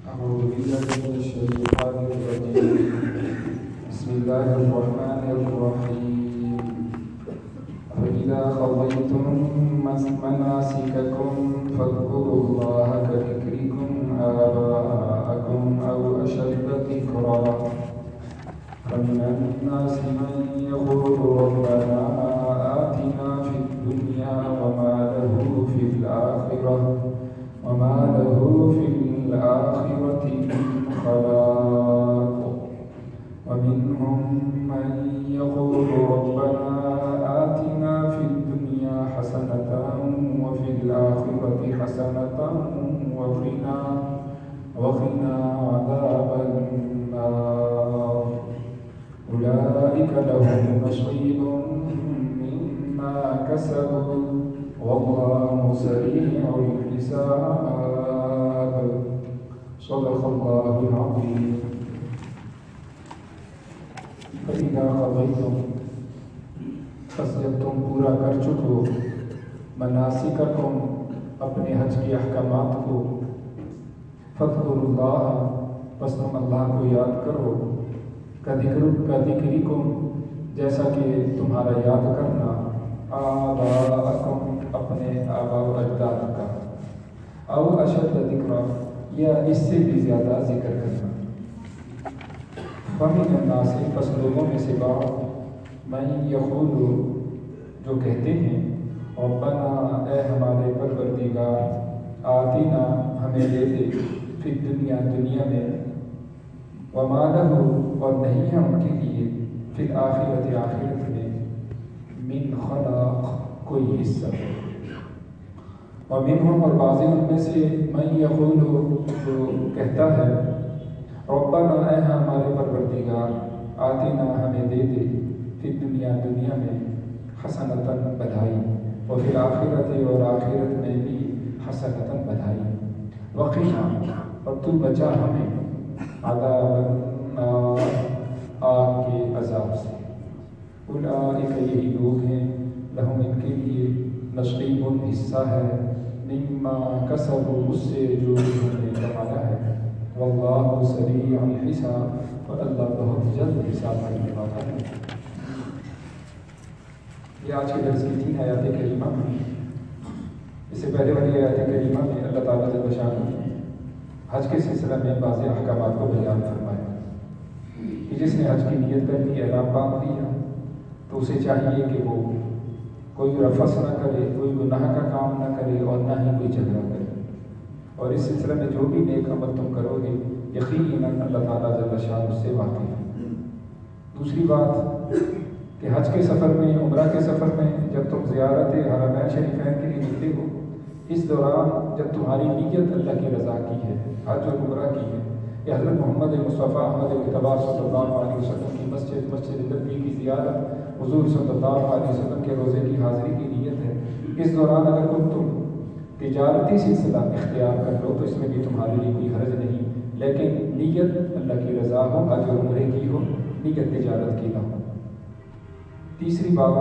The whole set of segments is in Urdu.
أعوذ بالله من الشيطان الرجيم. بسم الله الرحمن الرحيم. فإذا قضيتم مناسككم فاذكروا الله كذكركم آباءكم أو أشد ذكرا. فمن الناس من يقول ربنا آتنا في الدنيا وما له في الآخرة من خلاق. ومنهم من يقول ربنا آتنا في الدنيا حسنة وفي الآخرة حسنة وقنا عذاب النار. أولئك لهم نصيب مما كسبوا والله سريع الحساب. صدق الله العظيم. فإذا قضيتم پس جب تم پورا کر چکو مناسککم اپنے حج کے احکامات کو فاذکروا اللہ پس تم اللہ کو یاد کرو کذکرکم جیسا کہ تمہارا یاد کرنا آباءکم اپنے آباء و اجداد کا او اشد ذکرا یا اس سے بھی زیادہ ذکر کرنا. فمن الناس پس لوگوں میں سے بعض من یقول جو کہتے ہیں ربنا اے ہمارے پروردگار آتینا ہمیں دے دے فی الدنیا دنیا میں وما لہ اور نہیں ہے ان کے لیے فی الآخرت آخرت میں من خلاق کوئی حصہ. ومنہم اور بعض ان میں سے من یقول جو کہتا ہے ربنا اے ہمارے پروردگار آتینا ہمیں دے دے فی دنیا میں حسنتاً بدھائی وفی الآخرت اور آخرت میں بھی حسنتاً بدھائی وقنا اور تو بچا ہمیں عذاب النار آگ کے عذاب سے. اولئک یہی لوگ ہیں لہم ان کے لیے نصیب حصہ ہے مما کسبوا اس سے جو انہوں نے کمایا ہے واللہ سریع الحساب اور اللہ بہت جلد حساب کرنے والا ہے. یہ آج کے درس کی 3 آیات کریمہ میں اس سے پہلے والی آیات کریمہ میں اللہ تعالیٰ جل شانہ نے حج کے سلسلہ میں بعض احکامات کو بیان فرمایا کہ جس نے حج کی نیت کر لی احرام باندھ لیا تو اسے چاہیے کہ وہ کوئی رفث نہ کرے کوئی گناہ کا کام نہ کرے اور نہ ہی کوئی جھگڑا کرے اور اس سلسلے میں جو بھی نیک عمل تم کرو گے یقیناً اللہ تعالیٰ جل شانہ اس سے واقف ہے. دوسری بات کہ حج کے سفر میں عمرہ کے سفر میں جب تم زیارت حرمین شریفین کے لیے نکلے ہو اس دوران جب تمہاری نیت اللہ کی رضا کی ہے حج اور عمرہ کی ہے یا حضرت محمد مصطفیٰ احمد مجتبیٰ صلی اللہ علیہ وسلم کی مسجد نبوی کی زیارت حضور صلی اللہ علیہ وسلم کے روزے کی حاضری کی نیت ہے اس دوران اگر تم تجارتی سلسلہ اختیار کر لو تو اس میں بھی تمہارے لیے کوئی حرج نہیں لیکن نیت اللہ کی رضا ہو حج اور عمرے کی ہو نیت تجارت کی نہ ہو. تیسری بات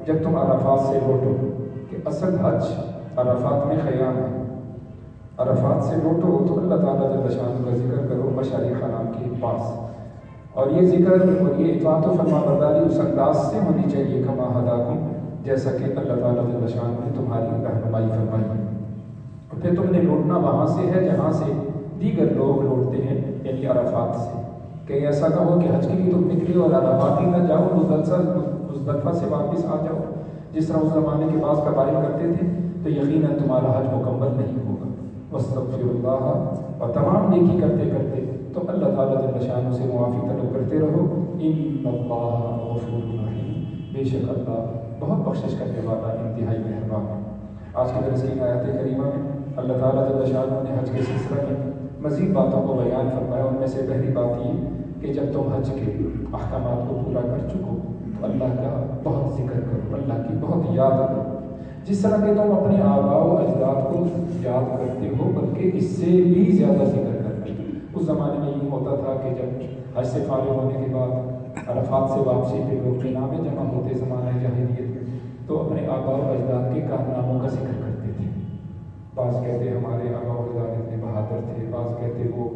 جب تم عرفات سے لوٹو کہ اصل حج عرفات میں قیام ہے عرفات سے لوٹو تو اللہ تعالیٰ جل شانہ کا ذکر کرو مشعر حرام کے پاس اور یہ ذکر اور یہ اطاعت و فرما برداری اس انداز سے ہونی چاہیے کما ہداکم جیسا کہ اللہ تعالیٰ جل شانہ نے تمہاری رہنمائی فرمائی ہے. اور پھر تم نے لوٹنا وہاں سے ہے جہاں سے دیگر لوگ لوٹتے ہیں یعنی عرفات سے. کہیں ایسا نہ ہو کہ حج کے لیے تم نکلے اور عرفات ہی نہ جاؤ مزدلفہ سے واپس آ جاؤ جس طرح اس زمانے کے بعض قبائل کرتے تھے تو یقیناً تمہارا حج مکمل نہیں ہوگا. واستغفر اللہ اور تمام نیکی کرتے کرتے تو اللہ تعالیٰ جل شانہ سے معافی طلب کرتے رہو. ان اللہ غفور رحیم بے شک اللہ بہت بخشش کرنے والا انتہائی مہربان ہے. آج کے درس کی آیات کریمہ میں اللہ تعالیٰ جل شانہ نے حج کے سلسلے میں مزید باتوں کو بیان فرمایا. ان میں سے پہلی بات یہ کہ جب تم حج کے احکامات کو پورا کر چکو تو اللہ کا بہت ذکر کرو اللہ کی بہت یاد کرو جس طرح کہ تم اپنے آباء و اجداد کو یاد کرتے ہو بلکہ اس سے بھی زیادہ ذکر کرتے ہو. اس زمانے میں یہ ہوتا تھا کہ جب حج سے فارغ ہونے کے بعد عرفات سے واپسی پہ لوگ مینا میں جمع ہوتے زمانہ جاہلیت میں تو اپنے آباء و اجداد کے کارناموں کا ذکر کرتے تھے. بعض کہتے ہمارے آباء و اجداد اتنے بہادر تھے، بعض کہتے وہ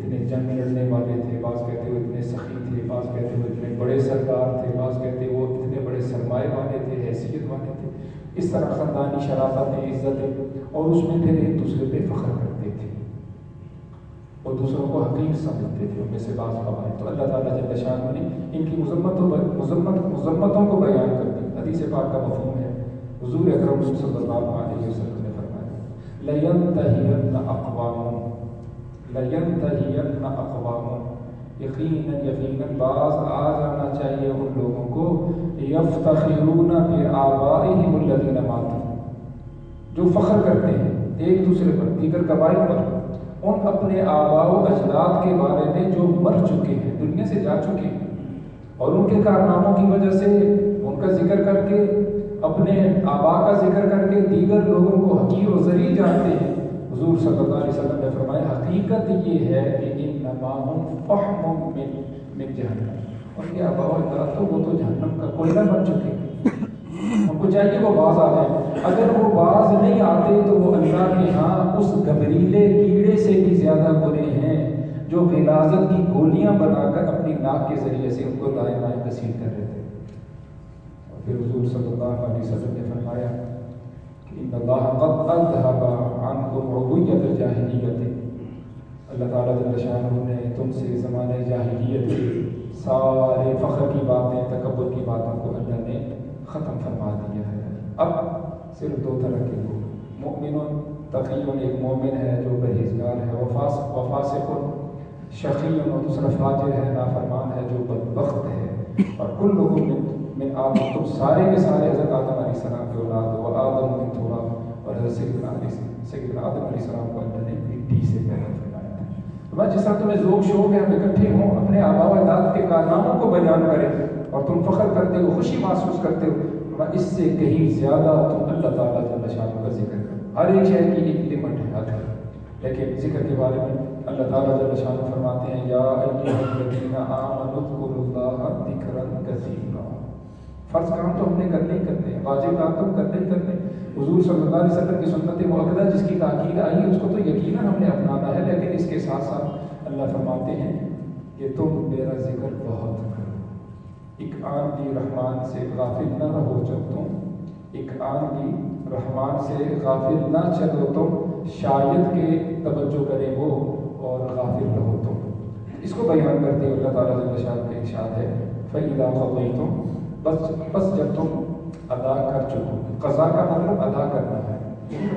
اتنے جنگ لڑنے والے تھے، بعض کہتے وہ اتنے سخی تھے، بعض کہتے وہ اتنے بڑے سردار تھے، بعض کہتے وہ اتنے بڑے سرمایہ والے تھے، حیثیت والے تھے، اس طرح خاندانی شرافت عزتیں، اور اس میں پھر ایک دوسرے پہ فخر کرتے تھے اور دوسروں کو حقیر سمجھتے تھے. ان میں سے بعض قبائل تو اللہ تعالیٰ جل شانہ نے ان کی مذمتوں کو بیان کر دی. حدیث پاک کا مفہوم ہے، حضور اکرم صلی اللہ علیہ وسلم نے فرمایا لَيَنْتَهِيَنَّ أَقْوَامٌ یقیناً باز آ جانا چاہیے ان لوگوں کو یفتخرون بآبائہم الذین ماتوا، جو فخر کرتے ہیں ایک دوسرے پر، دیگر قبائل پر، ان اپنے آباء و اجداد کے بارے میں جو مر چکے ہیں، دنیا سے جا چکے ہیں، اور ان کے کارناموں کی وجہ سے ان کا ذکر کر کے، اپنے آباء کا ذکر کر کے دیگر لوگوں کو حقیر و ذلیل جانتے ہیں. حضور صلی اللہ علیہ وسلم نے فرمایا حقیقت یہ ہے کہ انما هم فحم من جہنم، ان کے آباء و اجداد تو وہ تو جہنم کا کوئلہ بن چکے ہیں، ان کو چاہیے وہ باز آ جائیں. اگر وہ باز نہیں آتے تو وہ اللہ کے ہاں اس گبریلے کیڑے سے بھی زیادہ برے ہیں جو غلاظت کی گولیاں بنا کر اپنی ناک کے ذریعے سے ان کو دائیں بائیں گسیٹ کر رہے تھے. اور پھر حضور صلی اللہ علیہ وسلم نے فرمایا کہ ان اللہ قد اذهب عنکم عبودیت الجاہلیت، اللہ تعالیٰ جل شانہ نے تم سے زمانہ جاہلیت کے سارے فخر کی باتیں، تکبر کی باتوں کو اللہ نے ختم فرما دیا ہے. اب صرف دو طرح کے لوگ، مومن تقی، ایک مومن ہے جو پرہیزگار ہے، وفاسق شقی، اور دوسرا فاجر ہے، نافرمان ہے، جو بدبخت ہے. اور کل لوگوں میں آدم، تم سارے کے سارے حضرت آدم علیہ السلام کے اولاد ہو، آدم من تراب، اور حضرت سیدنا آدم علیہ السلام کو اللہ نے مٹی سے پیدا فرمایا ہے. جس طرح تمہیں ذوق شوق ہے ہم اکٹھے ہوں، اپنے آباء و اجداد کے کارناموں کو بیان کریں اور تم فخر کرتے ہو، خوشی محسوس کرتے ہو، اس سے کہیں زیادہ تم اللہ تعالیٰ جل شانہ کا ذکر کرو. ہر ایک شے کی ایک لمٹ ہے، حد ہے، لیکن ذکر کے بارے میں اللہ تعالیٰ جل شانہ فرماتے ہیں یا ایھا الذین آمنوا اذکروا اللہ ذکرا کثیرا. فرض کام تو ہم نے کرنے ہی کرنے ہیں، واجب کام تو ہم کرنے ہی کرنے ہیں. حضور صلی اللہ علیہ وسلم کی سنت مؤکدہ جس کی تاکید آئی ہے اس کو تو یقیناً ہم نے اپنانا ہے، لیکن اس کے ساتھ ساتھ اللہ فرماتے ہیں کہ تم میرا ذکر بہت کرو. ایک آن بھی رحمان سے غافل نہ رہو، جب تم ایک آن بھی رحمان سے غافل نہ چلو تم، شاید کہ توجہ کرے وہ اور غافل رہو تم. اس کو بیان کرتے ہوئے اللہ تعالیٰ جل شانہ کا ارشاد ہے فَإِذَا قَضَيْتُم، بس جب تم ادا کر چکو. قضا کا مطلب ادا کرنا ہے،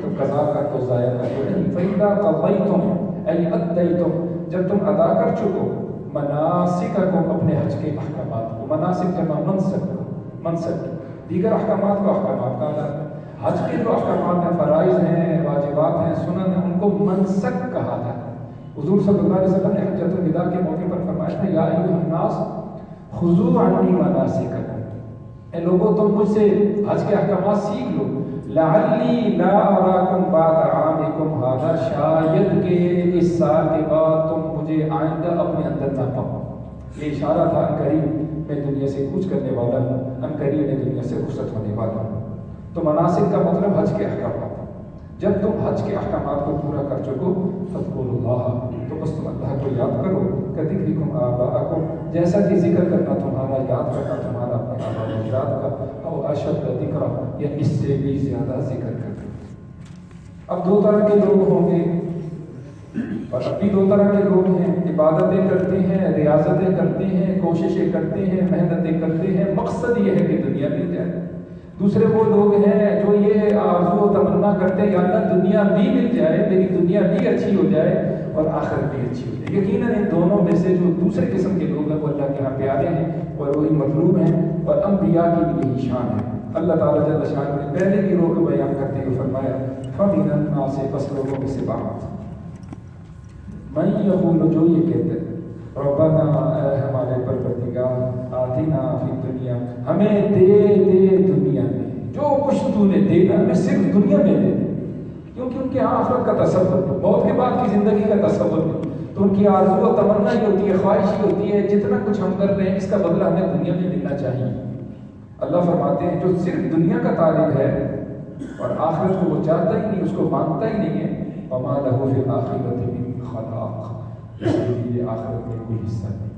تو قضا کر تو ضائع کر تو نہیں. فَإِذَا قَضَيْتُم أَيْ أَدَّيْتُم، جب تم ادا کر چکو مناسککم، اپنے حج کے احکامات کو. مناسک جمع منسک، دیگر احکامات کو احکامات کہا جاتا ہے. حج کے جو احکامات ہیں، فرائض ہیں، واجبات ہیں، سنن ہیں، ان کو منسک کہا جاتا ہے. حضور صلی اللہ علیہ وسلم نے حجۃ الوداع کے موقع پر فرمایا تھا یا ایھا الناس خذوا عنی مناسککم، اے لوگوں تم مجھ سے حج کے احکامات سیکھ لو. لعلی لا اراکم بعد عامکم ھذا، شاید کہ اس سال کے بعد تم مجھے آئندہ اپنے اندر نہ پاؤ. یہ اشارہ تھا ان قریب میں دنیا سے کوچ کرنے والا ہوں، ان قریب میں دنیا سے رخصت ہونے والا ہوں. تو مناسک کا مطلب حج کے احکامات. جب تم حج کے احکامات کو پورا کر چکو فاذکروا اللہ، تو بس تم اللہ کو یاد کرو. کذکرکم آباءکم، جیسا کہ ذکر کرنا تمہارا، یاد کرنا تمہارا اپنے آباء و اجداد کا، او اشد ذکرا، یا اس سے بھی زیادہ ذکر کرنا. اب دو طرح کے لوگ ہوں گے، اور اب بھی دو طرح کے لوگ ہیں. عبادتیں کرتے ہیں، ریاضتیں کرتے ہیں، کوششیں کرتے ہیں، محنتیں کرتے ہیں، مقصد یہ ہے کہ دنیا مل جائے. دوسرے وہ لوگ ہیں جو یہ آرزو و تمنا کرتے ہیں یا اللہ دنیا بھی مل جائے، میری دنیا بھی اچھی ہو جائے اور آخرت بھی اچھی ہو جائے. یقیناً ان دونوں میں سے جو دوسرے قسم کے لوگ ہیں وہ اللہ کے یہاں پیارے ہیں اور وہی مطلوب ہیں، اور انبیاء کی بھی یہی شان ہے. اللہ تعالیٰ جل شانہ نے پہلے کی روح کو بیان کرتے ہوئے فرمایا فَمِنَ النَّاسِ، بس لوگوں میں سے بات مَن یقول، جو یہ کہتے ہیں ربنا، اے ہمارے پروردگار، آتنا فی الدنیا، ہمیں دے دنیا میں جو کچھ تو نے دینا، ہمیں صرف دنیا میں دے دے. کیونکہ ان کے آخرت کا تصور، موت کے بعد کی زندگی کا تصور نہیں، تو ان کی آرزو و تمنا ہی ہوتی ہے، خواہش ہی ہوتی ہے جتنا کچھ ہم کر رہے ہیں اس کا بدلہ ہمیں دنیا میں ملنا چاہیے. اللہ فرماتے ہیں جو صرف دنیا کا طالب ہے اور آخرت کو وہ چاہتا ہی نہیں، اس کو مانگتا ہی نہیں ہے، وما لہ فی الآخرۃ من خلاق، اس لیے آخرت میں کوئی حصہ نہیں.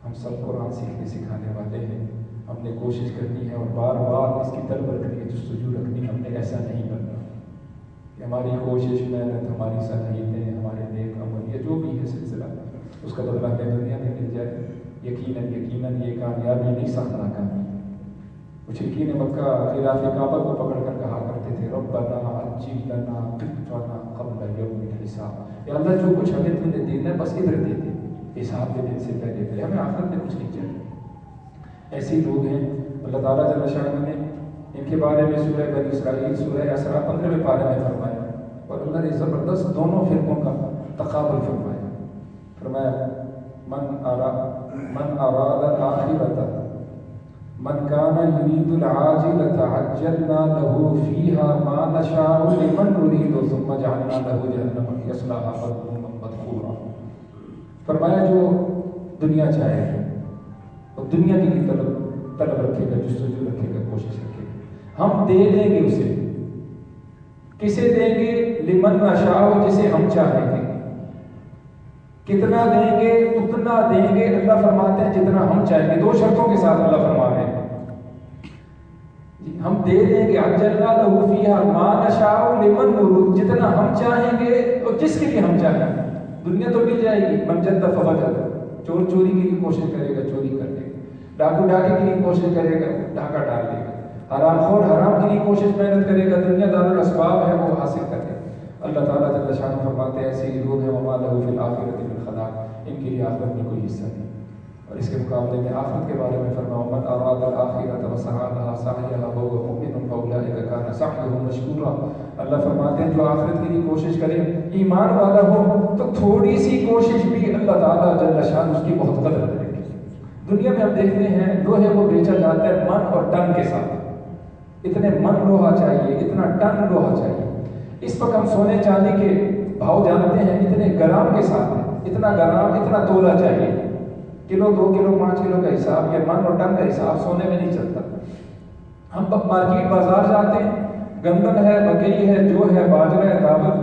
ہم سب قرآن سیکھنے سکھانے والے ہیں. ہم نے کوشش کرنی ہے اور بار بار اس کی طلب رکھنی ہے، جستجو رکھنی ہے. ہم نے ایسا نہیں کرنا کہ ہماری کوشش، محنت، ہماری صلاحیتیں، ہمارے نیک عمل یا جو بھی ہے سلسلہ، اس کا بدلہ ہمیں دنیا میں مل جائے. یقیناً یہ کامیابی نہیں، سخت ناکامی. مشرکین مکہ خلاف کعبہ کو پکڑ کر کہا کرتے تھے ربنا عجل لنا قطنا قبل یوم الحساب. یا اللہ جو کچھ ہمیں تم نے دینا ہے بس ادھر دے دے، حساب کے دن سے پہلے دے، ہمیں آخرت میں کچھ نہیں چاہیے. ایسے لوگ ہیں اللہ تعالیٰ جل شانہ نے ان کے بارے میں سورہ بنی اسرائیل سورہ اسراء 15ویں پارے میں فرمایا، اور اللہ نے زبردست دونوں فرقوں کا تقابل فرمایا. فرمایا من اراد الآخرۃ من کان یرید العاجلۃ عجلنا له فیها ما نشاء لمن نرید ثم جعلنا له جہنم یصلاها مذموما مدحورا. فرمایا جو دنیا چاہے گا اور دنیا کی طلب رکھے گا، جستجو رکھے گا، کوشش رکھے گا، ہم دے دیں گے اسے. کسے دیں گے؟ لمن نشاء، جسے ہم چاہیں گے. کتنا دیں گے؟ اتنا دیں گے. اللہ فرماتے ہیں جتنا ہم چاہیں گے. دو شرطوں کے ساتھ اللہ فرما رہے ہیں ہم دے دیں گے. عجلنا له فیها ما نشاء لمن نرید، جتنا ہم چاہیں گے اور جس کے لیے ہم چاہیں گے. دنیا تو مل جائے گی. من جد فوجد، چور چوری کے لیے کوشش کرے گا، چوری کر لے گا. ڈاکو ڈاکے کے لیے کوشش کرے گا، ڈاکہ ڈال لے گا. حرام خور حرام کے لیے کوشش محنت کرے گا. دنیا دار الاسباب ہے، وہ حاصل کر لے. اللہ تعالیٰ جل شانہ فرماتے ہیں ایسے ہی لوگ ہیں وما لہ فی الآخرۃ من خلاق، ان کے لیے آخرت میں کوئی حصہ نہیں. اور اس کے مقابلے میں آخرت کے بارے میں فرمایا من اراد الآخرۃ وسعى لها سعیها وهو مؤمن فاولئک کان سعیهم مشکورا. اللہ فرماتے ہیں جو آخرت کے لیے کوشش کرے، ایمان والا ہو، تو تھوڑی سی کوشش بھی اللہ تعالیٰ جل شانہ اس کی بہت قدر کرے گی. دنیا میں ہم دیکھتے ہیں لوہے کو بیچا جاتا ہے من اور ٹن کے ساتھ. اتنے من لوہا چاہیے، اتنا ٹن لوہا چاہیے. اس وقت ہم سونے چاندی کے بھاؤ جانتے ہیں، اتنے گرام کے ساتھ ہیں. اتنا گرام، اتنا تولہ چاہیے. کلو، 2 کلو، 5 کلو کا حساب یا من اور ٹن کا حساب سونے میں نہیں چلتا. ہم مارکیٹ بازار جاتے ہیں، گندم ہے، مکئی ہے، جو ہے، باجرہ ہے،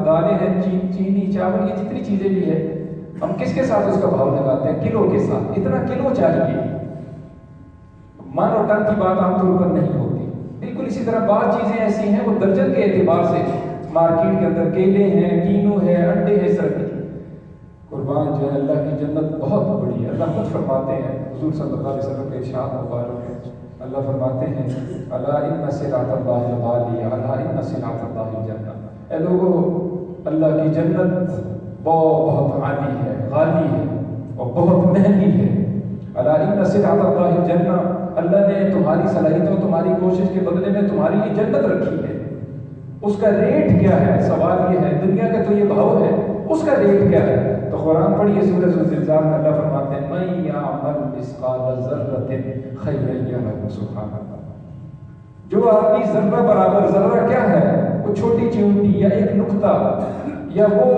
دالیں ہیں، چینی، چاول، یہ جتنی چیزیں بھی ہیں، ہم کس کے ساتھ اس کا بھاؤ لگاتے ہیں؟ کلو کے ساتھ. اتنا کلو چاہیے. من اور ٹن کی بات عام طور پر نہیں ہوتی. بالکل اسی طرح بعض چیزیں ایسی ہیں وہ درجن کے اعتبار سے مارکیٹ کے اندر کیلے ہیں، کینو ہے، انڈے ہیں، سر قربان جو ہے اللہ کی جنت بہت بڑی ہے. اللہ خود فرماتے ہیں، حضور صلی اللہ علیہ وسلم کے ارشاد مبارک ہے، اللہ فرماتے ہیں الا ان سلعۃ اللہ غالیہ، الا ان سلعۃ اللہ الجنہ. اے لوگو، اللہ کی جنت بہت عالی ہے، غالی ہے اور بہت مہنگی ہے. الا ان سلعۃ اللہ الجنہ، اللہ نے تمہاری صلاحیتوں، تمہاری کوشش کے بدلے میں تمہارے لیے جنت رکھی ہے. اس کا ریٹ کیا ہے؟ سوال یہ ہے. دنیا کا تو یہ بھاؤ ہے، اس کا ریٹ کیا ہے؟ تو قرآن پڑھیے سورہ الزلزال میں اللہ فرماتے ہیں من یعمل مثقال ذرۃ خیرا یرہ. سبحان اللہ. جو آدمی ذرہ برابر، ذرہ کیا ہے؟ وہ چھوٹی چیونٹی یا ایک نقطہ یا وہ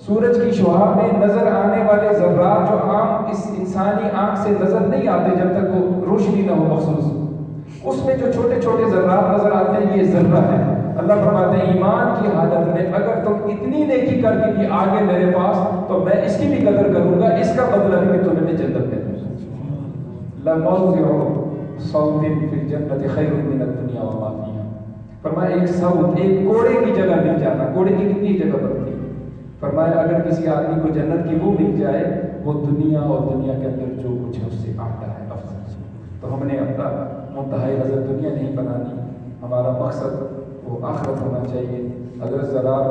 سورج کی شعاع میں نظر آنے والے ذرات جو عام اس انسانی آنکھ سے نظر نہیں آتے جب تک وہ روشنی نہ ہو مخصوص، اس میں جو چھوٹے چھوٹے ذرات نظر آتے ہیں، یہ ذرہ ہے. اللہ فرماتے ہیں ایمان کی حالت میں اگر تم اتنی نیکی کر کے بھی آگے میرے پاس، تو میں اس کی بھی قدر کروں گا، اس کا بدلہ بھی تمہیں میں جنت دے دوں گا. لموضع صوت فی الجنۃ خیر من الدنیا وما فیہا. فرمایا ایک صوت، ایک کوڑے کی جگہ مل جانا. کوڑے کی کتنی جگہ بنتی ہے؟ فرمایا اگر کسی آدمی کو جنت کی وہ مل جائے، وہ دنیا اور دنیا کے اندر جو کچھ ہے اس سے آٹا ہے، افضل. تو ہم نے اپنا منتہائی نظر دنیا نہیں بنانی، ہمارا مقصد وہ آخرت ہونا چاہیے. حضرت زرار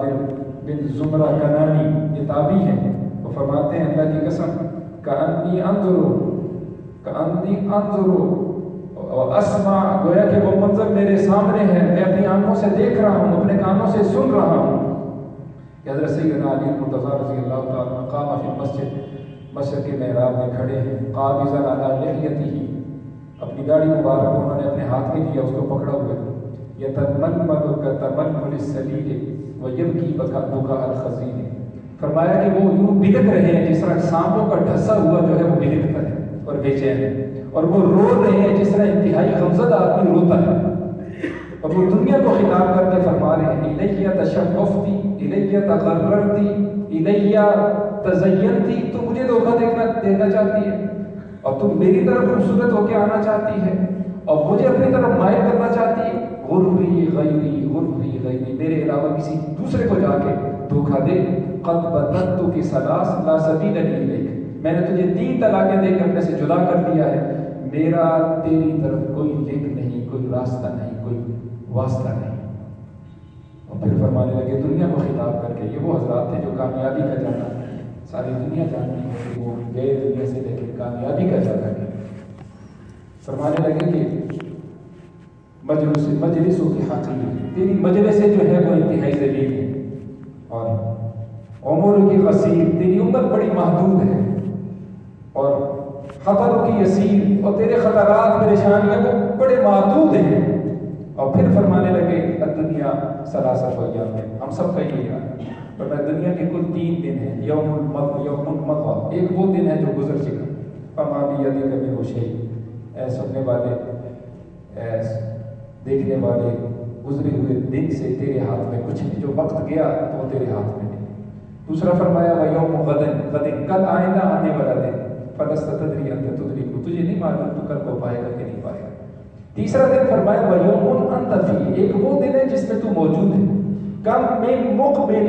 بن زمرہ کنانی، یہ تابعی ہیں، وہ فرماتے ہیں اللہ کی قسم کأنی انظر واسمع، گویا کہ وہ منظر میرے سامنے ہے، میں اپنی آنکھوں سے دیکھ رہا ہوں، اپنے کانوں سے سن رہا ہوں. حضرت سیدنا علی المرتضیٰ رضی اللہ تعالیٰ عنہ قام فی المسجد، مسجد کے محراب میں کھڑے ہیں، قابضا علی لحیتہ، اپنی داڑھی مبارک انہوں نے اپنے ہاتھ میں لیا، اس کو پکڑا ہوئے. یتململ کتململ السلیل ویبکی بکاء الخزین. فرمایا کہ وہ یوں بلک رہے ہیں جس طرح سانپوں کا ڈھسا ہوا جو ہے وہ بلکتا ہے اور بے چین ہے، اور وہ رو رہے ہیں جس طرح انتہائی غمزدہ آدمی روتا ہے. اور وہ دنیا کو خطاب کر کے فرما رہے ہیں الیہ تشففتی الیہ تغررتی الیہ تزینتی، تو مجھے دھوکہ دینا چاہتی ہے اور تم میری طرف خوبصورت ہو کے آنا چاہتی ہے اور مجھے اپنی طرف مائل کرنا چاہتی ہے، غری غیری، میرے علاوہ کسی دوسرے کو جا کے دھوکہ دے، قد بددت کی سلاس لا سبیل الیک، میں نے تجھے 3 طلاقیں دے کے اپنے سے جدا کر دیا ہے، میرا تیری طرف کوئی لنک نہیں، کوئی راستہ نہیں، کوئی واسطہ نہیں۔ اور پھر فرمانے لگے دنیا کو خطاب کر کے، یہ وہ حضرات تھے جو کامیابی کا جانا ساری دنیا جانتی ہے کہ وہ گئے دنیا سے لیکن کامیابی کا جانا گئے، فرمانے لگے کہ مجلس کی حقیر، تیری مجلس جو ہے وہ انتہائی ذلیل ہے، اور عمر کی قصیر، تیری عمر بڑی محدود ہے، اور خطر کی یسیر، اور تیرے خطرات پریشانیاں وہ بڑے محدود ہیں۔ اور پھر فرمانے لگے الدنیا ثلاثۃ ایام، ہم سب کا یہ یاد ہے، پر دنیا کے کل 3 دن ہیں، یوم المضى، ایک وہ دن ہے جو گزر چکا، فما بیدک من شیء، اے سننے والے، اے دیکھنے والے، گزرے ہوئے دن سے تیرے ہاتھ میں کچھ نہیں، جو وقت گیا تو وہ تیرے ہاتھ میں نہیں۔ دوسرا فرمایا وَيَوْمُ غَدٍ، کل آئندہ آنے والا دن، فَلَسْتَ تَدْرِي أَنْتَ تُدْرِكُ، تجھے نہیں معلوم تو کل کو پائے گا کہ نہیں پائے گا۔ تیسرا دن فرمایا وَيَوْمٌ أَنْتَ فِيهِ، ایک وہ دن ہے جس میں تو موجود ہے، کم من مقبل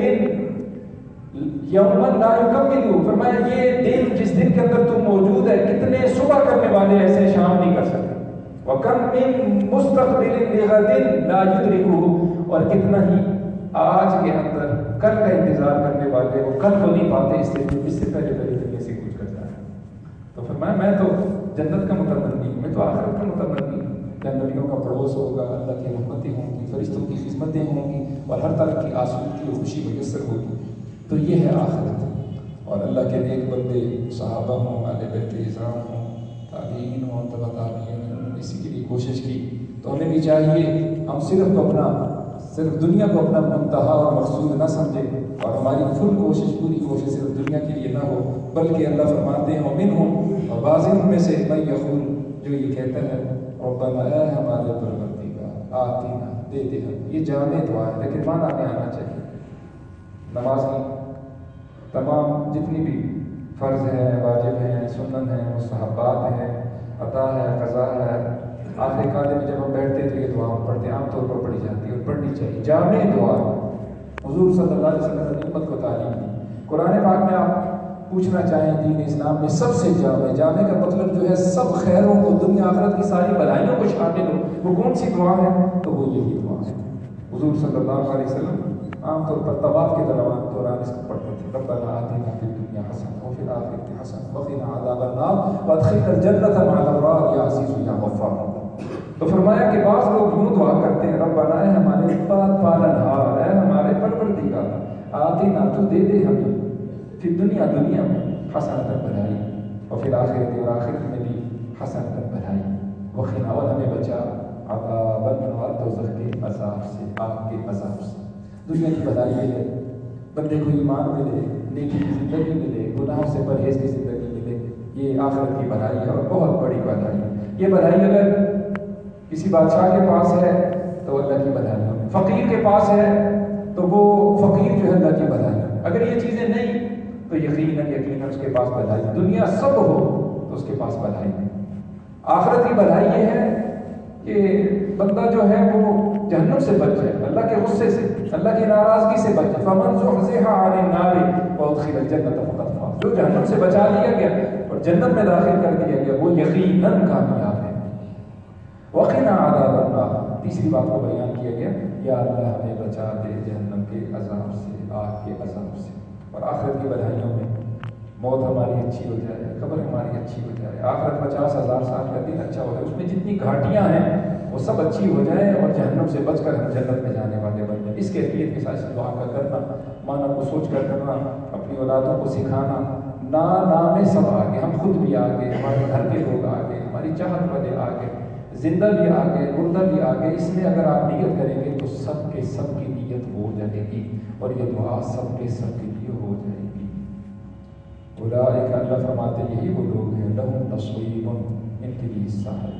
یومن لا یکملہ، فرمایا یہ دن جس دن کے اندر تم موجود ہے، کتنے صبح کرنے والے ایسے شام نہیں کر سکتے، وَكَمْ مِن مُسْتَقْبِلٍ لِغَدٍ لَا يُدْرِكُهُ، اور کتنا ہی آج کے اندر کل کا انتظار کرنے والے وہ کل کو نہیں پاتے، اس سے پہلے دنیا سے کچھ کرتا ہے۔ تو فرمایا میں تو جنت کا متمنی ہوں، میں تو آخرت کا متمنی ہوں، نبیوں کا پڑوس ہوگا، اللہ کی رحمتیں ہوں گی، فرشتوں کی خدمتیں ہوں گی، اور ہر طرح کی آسودگی اور خوشی میسر ہوگی، تو یہ ہے آخرت۔ اور اللہ کے نیک بندے صحابہ ہوں، اہل بیت اعظام ہوں، تابعین ہوں، تبع تابعین، انہوں نے اسی کے لیے کوشش کی، تو ہمیں بھی چاہیے ہم صرف دنیا کو اپنا منتہا اور مقصود نہ سمجھیں، اور ہماری پوری کوشش صرف دنیا کے لیے نہ ہو، بلکہ اللہ فرماتے ہیں ومنہم، اور بعض ان میں سے من یقول، جو یہ کہتا ہے ربنا، اے ہمارے پروردگار آتینا، دے دے ہم، یہ جامع دعا ہے لیکن معنی میں آنا چاہیے۔ نماز کی تمام جتنی بھی فرض ہیں، واجب ہیں، سنن ہیں، مستحبات ہیں، عطا ہے، قضا ہے، آخری قاعدے میں جب ہم بیٹھتے تو یہ دعا پڑھتے ہیں، عام طور پر پڑھی جاتی ہے اور پڑھنی چاہیے، جامع دعا۔ حضور صلی اللہ علیہ وسلم نے امت کو تعلیم دی۔ قرآن پاک میں آپ پوچھنا چاہیں دین اسلام میں سب سے جامع کا مطلب جو ہے سب خیروں کو، دنیا آخرت کی ساری بھلائیوں کو شامل ہو، وہ کون سی دعا ہے؟ تو وہ یہی دعا ہے۔ حضور صلی اللہ علیہ وسلم عام طور پر طواف کے دوران اس کو پڑھتے تھے، ربنا آتنا فی الدنیا حسنہ وفی الآخرۃ حسنہ وقنا عذاب النار وادخلنا الجنۃ مع الابرار یا عزیز یا غفار۔ تو فرمایا کہ بعض لوگ یوں دعا کرتے ہیں ربنا، اے ہمارے پالنہار، اے ہمارے پروردگار، آتنا، تو دے دے ہمیں، فی دنیا میں حسنۃ بھلائی، اور پھر آخرت اور آخرت میں بھی حسنۃ بھلائی، وقنا، اور ہمیں بچا عذاب النار، دوزخ کے عذاب سے، آگ کے عذاب سے۔ دنیا کی بھلائی یہ ہے بندے کو ایمان ملے، نیکی کی زندگی ملے، گناہوں سے پرہیز کی زندگی ملے، یہ آخرت کی بھلائی ہے اور بہت بڑی بھلائی ہے۔ یہ بھلائی اگر کسی بادشاہ کے پاس ہے تو اللہ کی بھلائی ہے، فقیر کے پاس ہے تو وہ فقیر جو ہے اللہ کی بھلائی ہے، اگر یہ چیزیں نہیں تو یقیناً اس کے پاس بھلائی، دنیا سب ہو تو اس کے پاس بھلائی ہے۔ آخرت کی بھلائی یہ ہے کہ بندہ جو ہے وہ جہنم سے بچ جائے، اللہ کے غصے سے، اللہ کی ناراضگی سے بچ جائے، فمن زحزح عن النار وادخل الجنۃ فقد فاز، جو جہنم سے بچا لیا گیا اور جنت میں داخل کر دیا گیا وہ یقیناً کامیاب ہے۔ وقنا عذاب النار، تیسری بات کو بیان کیا گیا، یا اللہ ہمیں بچا دے جہنم کے عذاب سے، آگ کے عذاب سے۔ اور آخرت کی بھلائیوں میں موت ہماری اچھی ہو جائے، قبر ہماری اچھی ہو جائے، آخرت 50,000 سال کا دن اچھا ہو جائے، اس میں جتنی گھاٹیاں ہیں وہ سب اچھی ہو جائیں، اور جہنم سے بچ کر ہم جنت میں جانے والے بن جائیں۔ اس کیفیت کے ساتھ دعا کا کرنا، معنی کو سوچ کر کرنا، اپنی اولادوں کو سکھانا، نام سب آگے، ہم خود بھی آگے، ہمارے گھر کے لوگ آگے، ہماری چاہت والے آگے، زندہ بھی آگے، مردہ بھی آگے، اس میں اگر آپ نیت کریں گے تو سب کے سب کی نیت ہو جائے گی، اور یہ دعا سب کے لیے ہو جائے گی۔ اولئک، اللہ فرماتے یہی وہ لوگ ہیں، لہم نصیب، ان کے لیے حصہ ہے،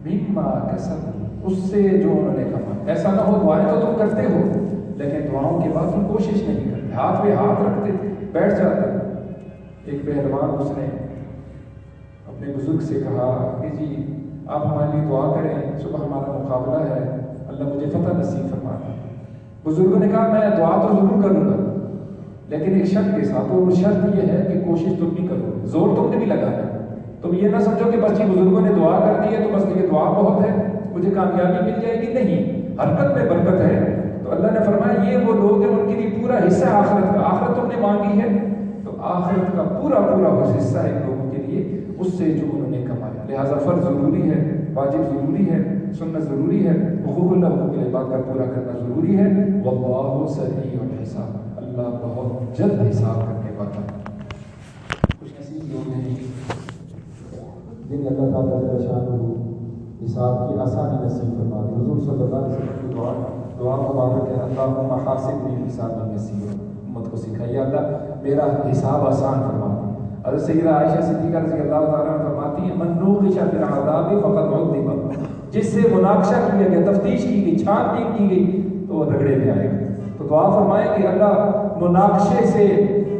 مما کسب، اس سے جو انہوں نے کمایا. ایسا نہ ہو دعائیں تو تم کرتے ہو لیکن دعاؤں کے بعد تم کوشش نہیں کرتے، ہاتھ پہ ہاتھ رکھتے بیٹھ جاتے. ایک پہلوان اس نے اپنے بزرگ سے کہا کہ جی آپ ہمارے لیے دعا کریں، صبح ہمارا مقابلہ ہے، اللہ مجھے فتح نصیب فرمانا. بزرگوں نے کہا میں دعا تو ضرور کروں گا لیکن ایک شرط کے ساتھ، اور شرط یہ ہے کہ کوشش تم بھی کرو، زور تم نے بھی لگانا. تم یہ نہ سمجھو کہ بس جی بزرگوں نے دعا کر دی ہے تو بس یہ دعا بہت ہے، مجھے کامیابی مل جائے گی. نہیں، حرکت میں برکت ہے. تو اللہ نے فرمایا یہ وہ لوگ ہیں ان کے لیے پورا حصہ آخرت کا. آخرت تم نے مانگی ہے تو آخرت کا پورا حصہ ہے لوگوں کے لیے اس سے جو انہوں نے کمایا. لہٰذا فرض ضروری ہے، واجب ضروری ہے، سنت ضروری ہے، حقوق اللہ حقوق العباد کا پورا کرنا ضروری ہے. واللہ سریع الحساب، اللہ بہت جلد حساب کرنے والا ہے. کچھ ایسی لوگ ہیں جن اللہ تعالیٰ جل شانہ حساب کی آسانی نصیب فرما دی. حضور صلی اللہ علیہ وسلم کی دعا مبارک ہے، اللہم حاسبنی حسابا یسیرا. امت کو سکھائیے اللہ میرا حساب آسان فرما دے. حضرت سیدہ عائشہ صدیقہ رضی اللہ تعالیٰ عنہ فرماتی ہیں من نوقش فی العذاب فقد عذب، جس سے مناقشہ کیا گیا، تفتیش کی گئی، چھان بین کی گئی تو وہ رگڑے میں آئے گا. تو دعا فرمائیں کہ اللہ مناقشے سے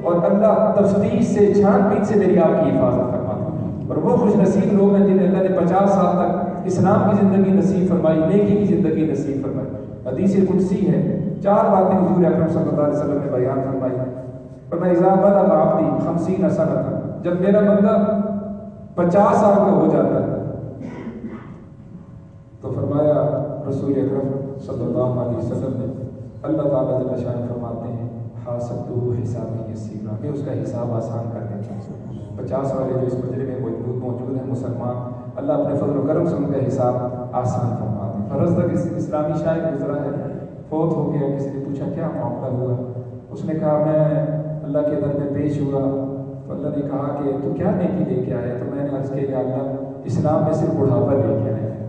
اور اللہ تفتیش سے، چھان بین سے میری آپ کی حفاظت فرما. اور وہ خوش نصیب لوگ ہیں جنہیں اللہ نے 50 سال تک اسلام کی زندگی نصیب فرمائی، نیکی کی زندگی نصیب فرمائی. حدیث قدسی ہے، 4 باتیں حضور اکرم صلی اللہ علیہ وسلم نے بیان فرمائی. فرمایا اذا بلغ عبدی 50 سنة، جب میرا بندہ 50 سال کا ہو جاتا ہے تو فرمایا رسول اکرم صلی اللہ علیہ وسلم نے، اللہ تعالیٰ جل شانہ فرماتے ہیں حاسبتہ حسابا یسیرا، میں اس کا حساب آسان کر دیتا ہوں. 50 والے جو اس مجرے میں موجود ہیں مسلمان، اللہ اپنے فضل و کرم سے ان کا حساب آسان فرما دیں. فرض تک اسلامی شاعر گزرا ہے، فوت ہو گیا. کسی نے پوچھا کیا معاملہ ہوا؟ اس نے کہا میں اللہ کے در میں پیش ہوا تو اللہ نے کہا کہ تو کیا نیکی لے کے آیا؟ تو میں نے عرض کیا اللہ اسلام میں صرف بڑھاپا لے کے آیا ہے.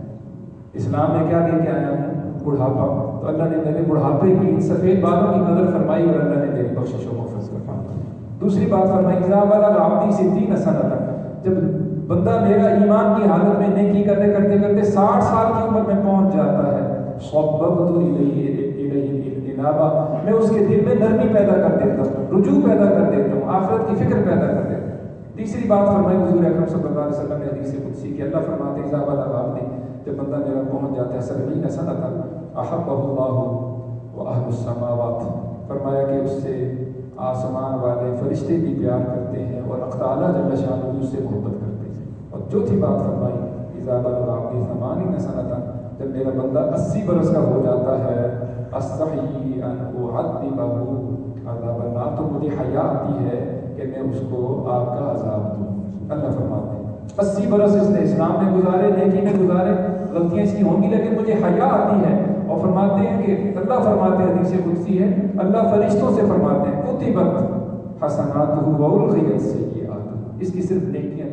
اسلام میں کیا لے کے آیا ہوں؟ بڑھاپا. تو اللہ نے میرے بڑھاپے کی سفید باتوں کی قدر فرمائی اور اللہ نے میری بخشش و مغفرت فرمائی. دوسری بات فرمائی اذا بلغ عبدی 60 سنة، جب بندہ میرا ایمان کی حالت میں نیکی کرتے کرتے کرتے 60 سال کی عمر میں پہنچ جاتا ہے، صببت الیہ انابا، میں اس کے دل میں نرمی پیدا کر دیتا ہوں، رجوع پیدا کر دیتا ہوں، آخرت کی فکر پیدا کر دیتا ہوں. تیسری بات فرمائی حضور اکرم صلی اللہ علیہ وسلم نے حدیث قدسی کہ اللہ فرماتے ہیں اذا بلغ عبدی، جب بندہ میرا پہنچ جاتا ہے 70 سنة احبہ اللہ واہل السماوات، فرمایا کہ اس سے آسمان والے فرشتے بھی پیار کرتے ہیں اور اقتعالیٰ جل شانہ اس سے محبت کرتے ہیں. اور چوتھی بات فرمائی اذا بلغ عبدی 80 سنة، جب میرا بندہ 80 برس کا ہو جاتا ہے استحیی ان اعذبہ عذاب النار، تو مجھے حیا آتی ہے کہ میں اس کو آگ کا عذاب دوں. اللہ فرماتے ہیں 80 برس اس نے اسلام میں گزارے، نیکی میں گزارے، غلطیاں اس کی ہوں گی لیکن مجھے حیا آتی ہے. اور فرماتے ہیں کہ اللہ فرماتے ہیں، حدیث قدسی ہے، اللہ فرشتوں سے فرماتے ہیں کتبت حسناتہ وألغیت سیئاتہ، اس کی صرف نیکیاں